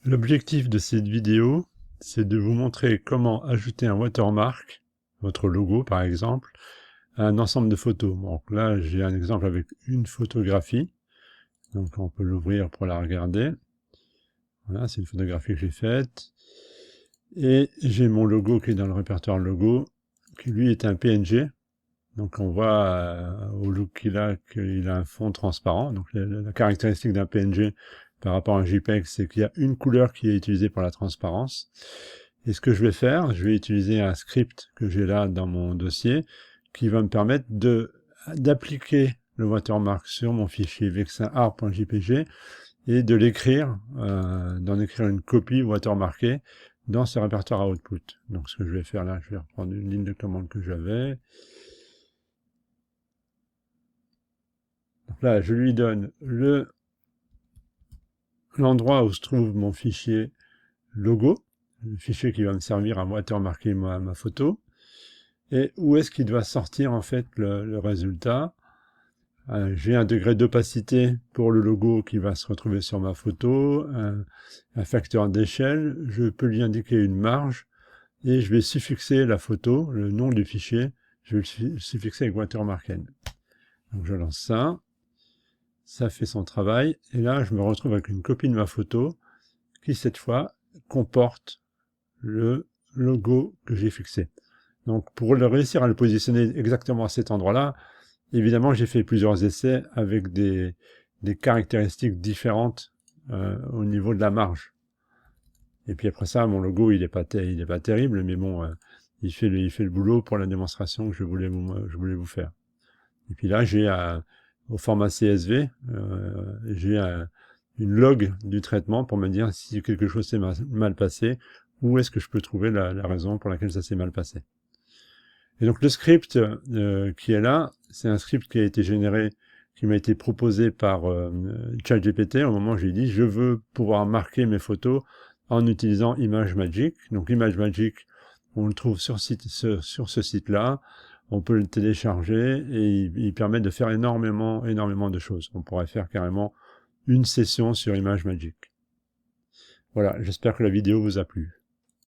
L'objectif de cette vidéo, c'est de vous montrer comment ajouter un watermark, votre logo par exemple, à un ensemble de photos. Donc là, j'ai un exemple avec une photographie. Donc on peut l'ouvrir pour la regarder. Voilà, c'est une photographie que j'ai faite. Et j'ai mon logo qui est dans le répertoire logo, qui lui est un PNG. Donc on voit au look qu'il a un fond transparent. Donc la caractéristique d'un PNG par rapport à un JPEG, c'est qu'il y a une couleur qui est utilisée pour la transparence. Et ce que je vais faire, je vais utiliser un script que j'ai là dans mon dossier, qui va me permettre d'appliquer le watermark sur mon fichier vexinart.jpg et de l'écrire, d'en écrire une copie watermarkée dans ce répertoire à output. Donc ce que je vais faire là, je vais reprendre une ligne de commande que j'avais. Donc là, je lui donne l'endroit où se trouve mon fichier logo, le fichier qui va me servir à watermarker ma photo, et où est-ce qu'il doit sortir en fait le résultat. J'ai un degré d'opacité pour le logo qui va se retrouver sur ma photo, un facteur d'échelle, je peux lui indiquer une marge, et je vais suffixer la photo, le nom du fichier, je vais le suffixer avec watermarken. Donc je lance ça. Ça fait son travail, et là je me retrouve avec une copie de ma photo qui cette fois comporte le logo que j'ai fixé. Donc pour réussir à le positionner exactement à cet endroit-là, évidemment j'ai fait plusieurs essais avec des caractéristiques différentes au niveau de la marge. Et puis après ça, mon logo il est pas terrible, mais bon, il fait le boulot pour la démonstration que je voulais vous faire. Et puis là j'ai au format CSV, j'ai une log du traitement pour me dire si quelque chose s'est mal passé, où est-ce que je peux trouver la raison pour laquelle ça s'est mal passé. Et donc le script qui est là, c'est un script qui a été généré, qui m'a été proposé par ChatGPT au moment où j'ai dit je veux pouvoir marquer mes photos en utilisant ImageMagick. Donc ImageMagick, on le trouve sur ce site-là. On peut le télécharger et il permet de faire énormément de choses. On pourrait faire carrément une session sur ImageMagick. Voilà, j'espère que la vidéo vous a plu.